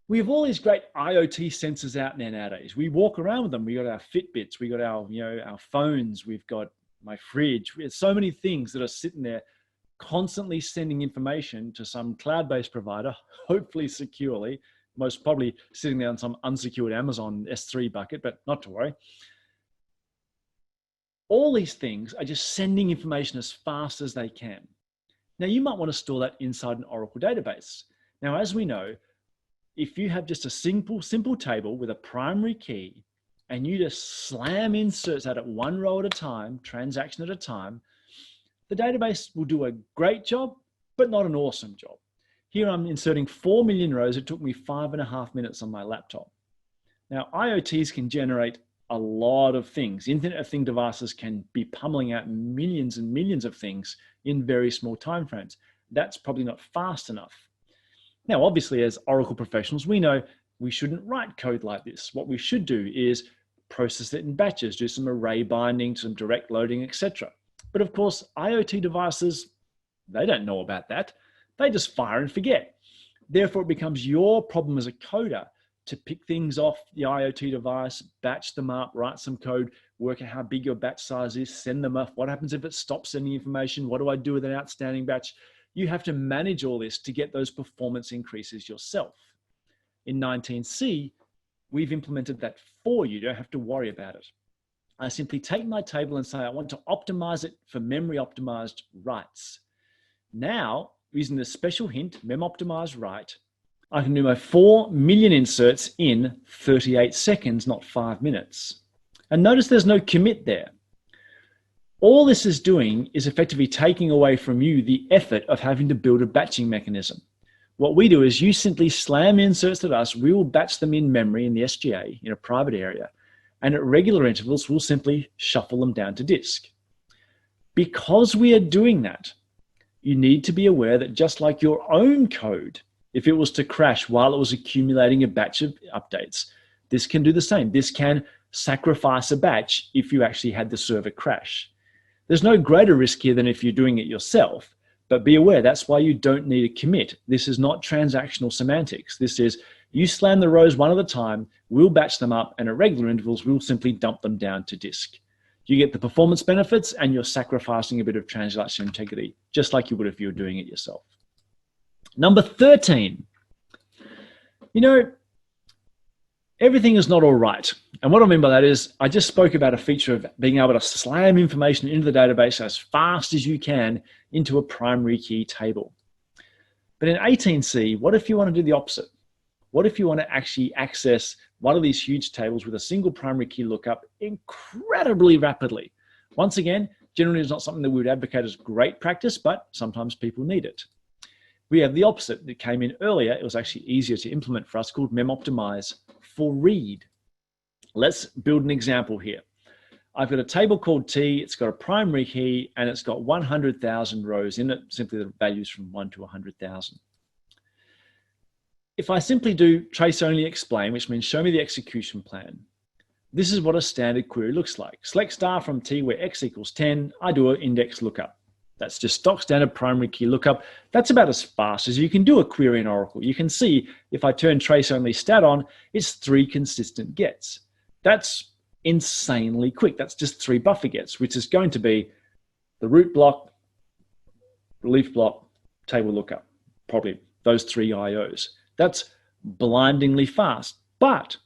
We have all these great IoT sensors out there nowadays. We walk around with them. We got our Fitbits, we got our, our phones, we've got my fridge. We have so many things that are sitting there constantly sending information to some cloud-based provider, hopefully securely, most probably sitting there on some unsecured Amazon S3 bucket, but not to worry. All these things are just sending information as fast as they can. Now, you might want to store that inside an Oracle database. Now, as we know, if you have just a simple table with a primary key and you just slam inserts out at one row at a time, transaction at a time, the database will do a great job, but not an awesome job. Here I'm inserting 4 million rows. It took me 5.5 minutes on my laptop. Now, IoTs can generate a lot of things. Internet of Things devices can be pummeling out millions and millions of things in very small timeframes. That's probably not fast enough. Now, obviously, as Oracle professionals, we know we shouldn't write code like this. What we should do is process it in batches, do some array binding, some direct loading, etc. But of course, IoT devices, they don't know about that. They just fire and forget. Therefore, it becomes your problem as a coder to pick things off the IoT device, batch them up, write some code, work out how big your batch size is, send them off. What happens if it stops sending information? What do I do with an outstanding batch? You have to manage all this to get those performance increases yourself. In 19C, we've implemented that for you. You don't have to worry about it. I simply take my table and say, I want to optimize it for memory optimized writes. Now, using the special hint, Mem Optimized write, I can do my 4 million inserts in 38 seconds, not 5 minutes. And notice there's no commit there. All this is doing is effectively taking away from you the effort of having to build a batching mechanism. What we do is you simply slam inserts at us. We will batch them in memory in the SGA in a private area. And at regular intervals, we'll simply shuffle them down to disk. Because we are doing that, you need to be aware that just like your own code, if it was to crash while it was accumulating a batch of updates, this can do the same. This can sacrifice a batch if you actually had the server crash. There's no greater risk here than if you're doing it yourself, but be aware that's why you don't need a commit. This is not transactional semantics. This is you slam the rows one at a time, we'll batch them up, and at regular intervals, we'll simply dump them down to disk. You get the performance benefits and you're sacrificing a bit of transaction integrity, just like you would if you were doing it yourself. Number 13, everything is not all right. And what I mean by that is I just spoke about a feature of being able to slam information into the database as fast as you can into a primary key table. But in 18C, what if you want to do the opposite? What if you want to actually access one of these huge tables with a single primary key lookup incredibly rapidly? Once again, generally it's not something that we would advocate as great practice, but sometimes people need it. We have the opposite that came in earlier. It was actually easier to implement for us, called Mem Optimized for read. Let's build an example here. I've got a table called T, it's got a primary key, and it's got 100,000 rows in it, simply the values from 1 to 100,000. If I simply do trace only explain, which means show me the execution plan, this is what a standard query looks like. Select star from T where X equals 10, I do an index lookup. That's just stock standard primary key lookup. That's about as fast as you can do a query in Oracle. You can see if I turn trace only stat on, it's 3 consistent gets. That's insanely quick. That's just 3 buffer gets, which is going to be the root block, leaf block, table lookup, probably those 3 IOs. That's blindingly fast, but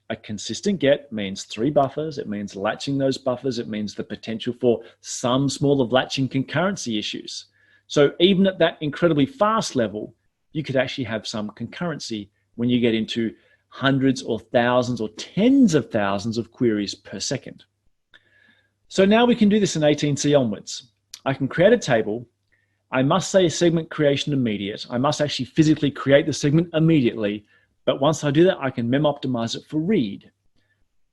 a consistent get means 3 buffers. It means latching those buffers. It means the potential for some small of latching concurrency issues. So even at that incredibly fast level, you could actually have some concurrency when you get into hundreds or thousands or tens of thousands of queries per second. So now we can do this in 18C onwards. I can create a table. I must say segment creation immediate. I must actually physically create the segment immediately. But once I do that, I can Mem Optimize it for read.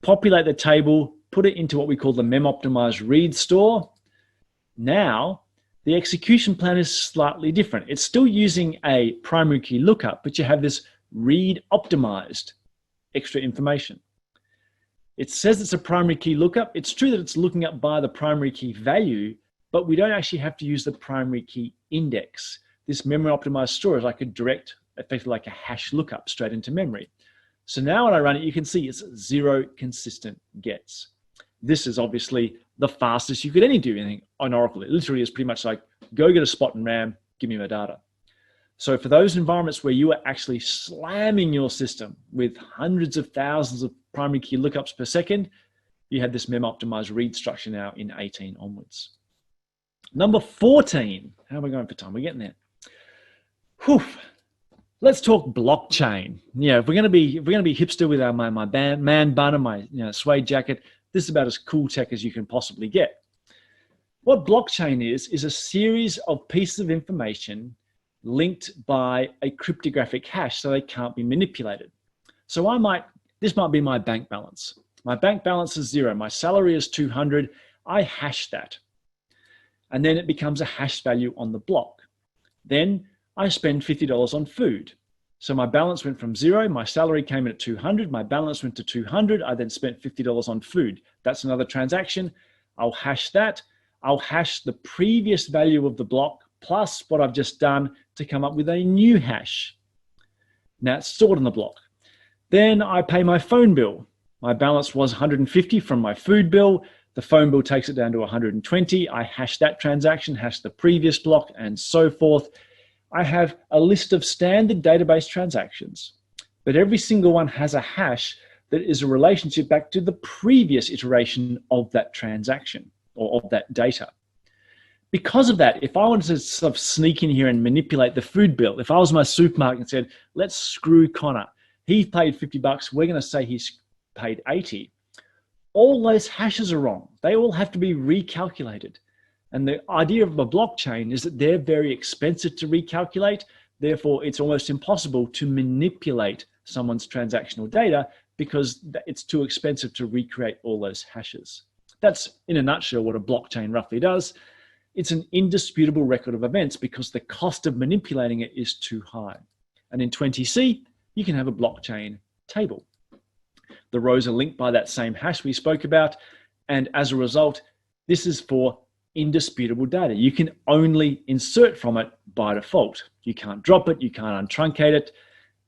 Populate the table, put it into what we call the Mem Optimized read store. Now, the execution plan is slightly different. It's still using a primary key lookup, but you have this read optimized extra information. It says it's a primary key lookup. It's true that it's looking up by the primary key value, but we don't actually have to use the primary key index. This memory optimized store is like a direct, effectively like a hash lookup straight into memory. So now when I run it, you can see it's 0 consistent gets. This is obviously the fastest you could do anything on Oracle. It literally is pretty much like, go get a spot in RAM, give me my data. So for those environments where you are actually slamming your system with hundreds of thousands of primary key lookups per second, you have this Mem Optimized read structure now in 18 onwards. Number 14, how are we going for time? We're getting there. Whew. Let's talk blockchain. Yeah, if we're going to be hipster with my man bun and my suede jacket, this is about as cool tech as you can possibly get. What blockchain is a series of pieces of information linked by a cryptographic hash, so they can't be manipulated. So this might be my bank balance. My bank balance is 0. My salary is 200. I hash that, and then it becomes a hash value on the block. Then I spend $50 on food. So my balance went from 0, my salary came in at 200, my balance went to 200, I then spent $50 on food. That's another transaction. I'll hash that. I'll hash the previous value of the block plus what I've just done to come up with a new hash. Now it's stored in the block. Then I pay my phone bill. My balance was 150 from my food bill. The phone bill takes it down to 120. I hash that transaction, hash the previous block, and so forth. I have a list of standard database transactions, but every single one has a hash that is a relationship back to the previous iteration of that transaction or of that data. Because of that, if I wanted to sort of sneak in here and manipulate the food bill, if I was my supermarket and said, let's screw Connor, he paid $50, we're going to say he's paid 80. All those hashes are wrong. They all have to be recalculated. And the idea of a blockchain is that they're very expensive to recalculate. Therefore, it's almost impossible to manipulate someone's transactional data because it's too expensive to recreate all those hashes. That's, in a nutshell, what a blockchain roughly does. It's an indisputable record of events because the cost of manipulating it is too high. And in 20C, you can have a blockchain table. The rows are linked by that same hash we spoke about. And as a result, this is for indisputable data. You can only insert from it by default. You can't drop it, you can't untruncate it.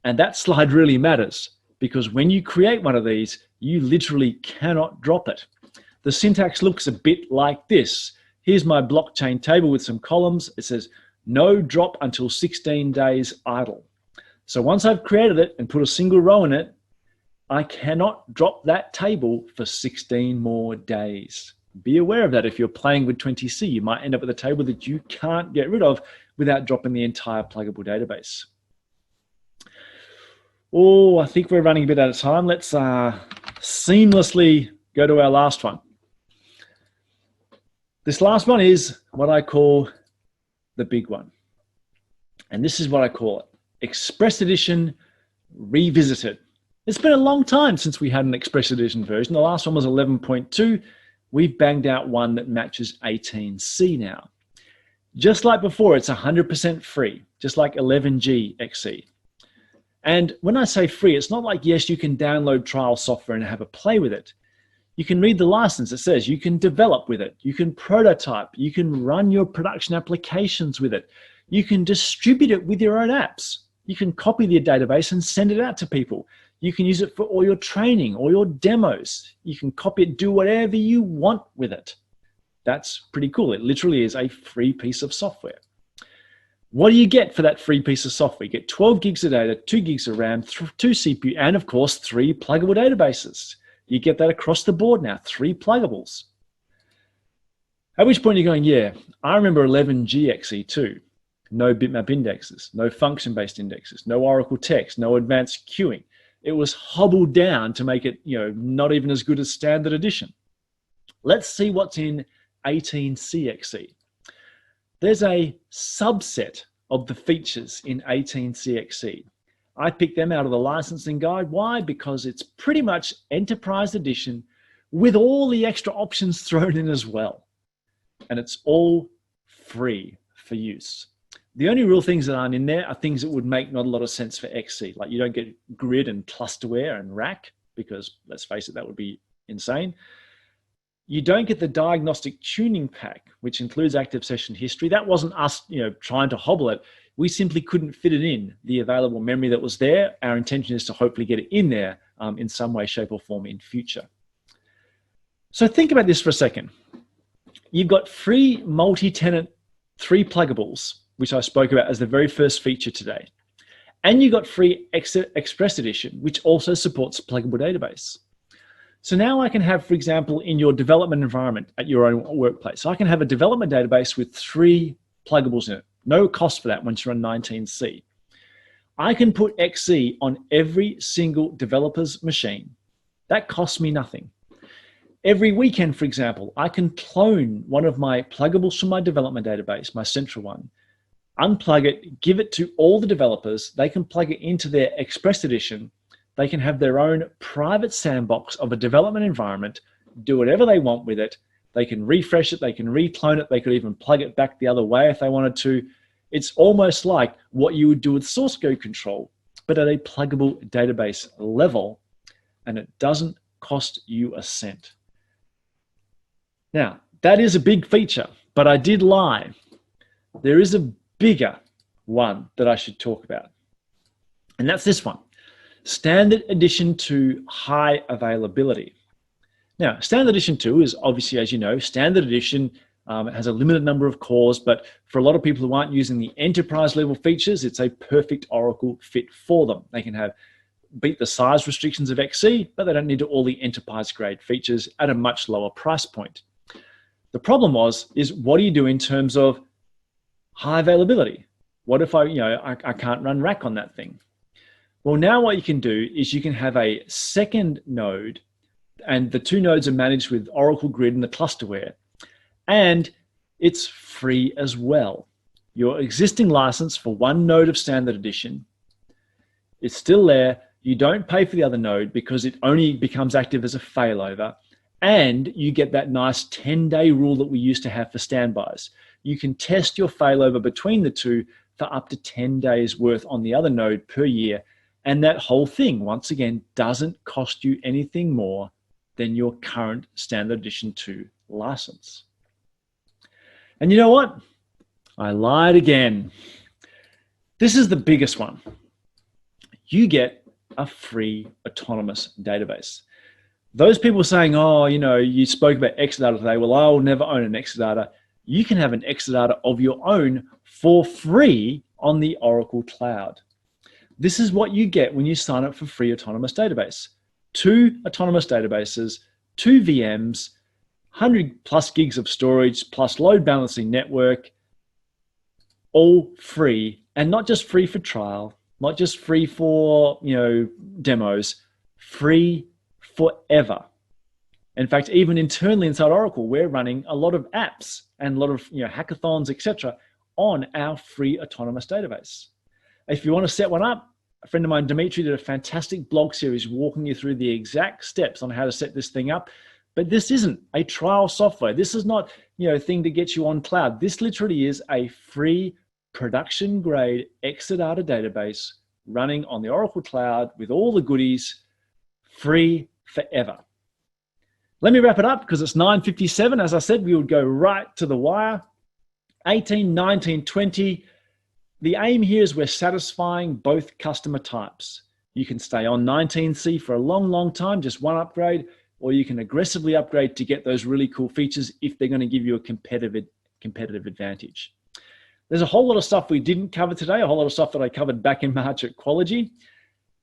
And that slide really matters because when you create one of these, you literally cannot drop it. The syntax looks a bit like this. Here's my blockchain table with some columns. It says, no drop until 16 days idle. So once I've created it and put a single row in it, I cannot drop that table for 16 more days. Be aware of that. If you're playing with 20C, you might end up with a table that you can't get rid of without dropping the entire pluggable database. Oh, I think we're running a bit out of time. Let's seamlessly go to our last one. This last one is what I call the big one. And this is what I call it, Express Edition Revisited. It's been a long time since we had an Express Edition version. The last one was 11.2. We've banged out one that matches 18C now. Just like before, it's 100% free, just like 11G XE. And when I say free, it's not like, yes, you can download trial software and have a play with it. You can read the license. It says you can develop with it. You can prototype. You can run your production applications with it. You can distribute it with your own apps. You can copy the database and send it out to people. You can use it for all your training or your demos. You can copy it, do whatever you want with it. That's pretty cool. It literally is a free piece of software. What do you get for that free piece of software? You get 12 gigs of data, 2 gigs of RAM, 2 CPU, and of course, 3 pluggable databases. You get that across the board now, 3 pluggables. At which point you're going, yeah, I remember 11G XE too. No bitmap indexes, no function-based indexes, no Oracle text, no advanced queuing. It was hobbled down to make it, not even as good as standard edition. Let's see what's in 18C XE. There's a subset of the features in 18C XE. I picked them out of the licensing guide. Why? Because it's pretty much enterprise edition with all the extra options thrown in as well. And it's all free for use. The only real things that aren't in there are things that would make not a lot of sense for XE. Like you don't get grid and clusterware and rack because let's face it, that would be insane. You don't get the diagnostic tuning pack, which includes active session history. That wasn't us, trying to hobble it. We simply couldn't fit it in the available memory that was there. Our intention is to hopefully get it in there in some way, shape, or form in future. So think about this for a second. You've got free multi-tenant 3 pluggables, which I spoke about as the very first feature today. And you got free Express Edition, which also supports pluggable database. So now I can have, for example, in your development environment at your own workplace, I can have a development database with 3 pluggables in it. No cost for that once you're on 19C. I can put XE on every single developer's machine. That costs me nothing. Every weekend, for example, I can clone one of my pluggables from my development database, my central one, unplug it, give it to all the developers. They can plug it into their Express Edition. They can have their own private sandbox of a development environment, do whatever they want with it. They can refresh it, they can reclone it, they could even plug it back the other way if they wanted to. It's almost like what you would do with source code control, but at a pluggable database level, and it doesn't cost you a cent. Now, that is a big feature, but I did lie. There is a bigger one that I should talk about, and that's this one. Standard Edition 2 High Availability. Now, Standard Edition 2 is obviously, as you know, Standard Edition has a limited number of cores, but for a lot of people who aren't using the enterprise level features, it's a perfect Oracle fit for them. They can beat the size restrictions of XE, but they don't need all the enterprise grade features at a much lower price point. The problem is what do you do in terms of high availability? What if I can't run rack on that thing? Well, now what you can do is you can have a second node, and the 2 nodes are managed with Oracle Grid and the clusterware, and it's free as well. Your existing license for one node of standard edition is still there. You don't pay for the other node because it only becomes active as a failover. And you get that nice 10-day rule that we used to have for standbys. You can test your failover between the two for up to 10 days worth on the other node per year. And that whole thing, once again, doesn't cost you anything more than your current standard edition 2 license. And you know what? I lied again. This is the biggest one. You get a free autonomous database. Those people saying, oh, you know, you spoke about Exadata today. Well, I'll never own an Exadata. You can have an Exadata of your own for free on the Oracle Cloud. This is what you get when you sign up for free autonomous database. 2 autonomous databases, 2 VMs, 100 plus gigs of storage, plus load balancing network, all free, and not just free for trial, not just free for, you know, demos, free forever. In fact, even internally inside Oracle, we're running a lot of apps and a lot of, you know, hackathons, etc., on our free autonomous database. If you want to set one up, a friend of mine, Dimitri, did a fantastic blog series walking you through the exact steps on how to set this thing up. But this isn't a trial software. This is not, you know, a thing to get you on cloud. This literally is a free production grade Exadata database running on the Oracle Cloud with all the goodies, free forever. Let me wrap it up because it's 9:57. As I said, we would go right to the wire. 18, 19, 20. The aim here is we're satisfying both customer types. You can stay on 19C for a long, long time, just one upgrade, or you can aggressively upgrade to get those really cool features if they're going to give you a competitive advantage. There's a whole lot of stuff we didn't cover today, a whole lot of stuff that I covered back in March at Qualogy.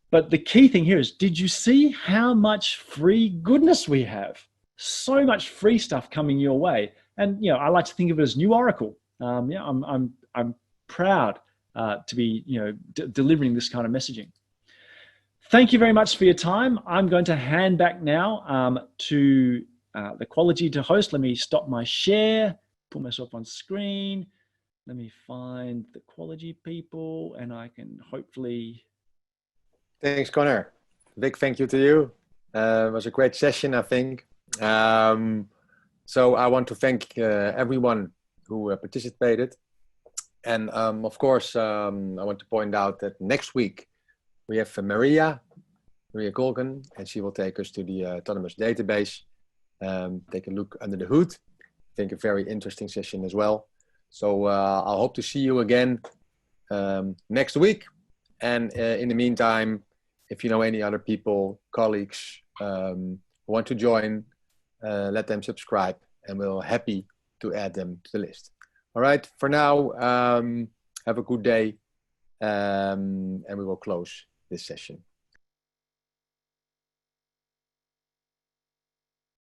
But the key thing here is, did you see how much free goodness we have? So much free stuff coming your way. And, you know, I like to think of it as new Oracle. Yeah, I'm proud to be, you know, delivering this kind of messaging. Thank you very much for your time. I'm going to hand back now to the Qualogy to host. Let me stop my share, put myself on screen. Let me find the Qualogy people, and I can hopefully. Thanks, Connor. Big thank you to you. It was a great session, I think. So I want to thank everyone who participated. And of course, I want to point out that next week we have Maria Colgan, and she will take us to the autonomous database, take a look under the hood. I think a very interesting session as well. So I'll hope to see you again next week. And in the meantime, if you know any other people, colleagues who want to join, let them subscribe, and we're happy to add them to the list. All right, for now, have a good day, and we will close this session.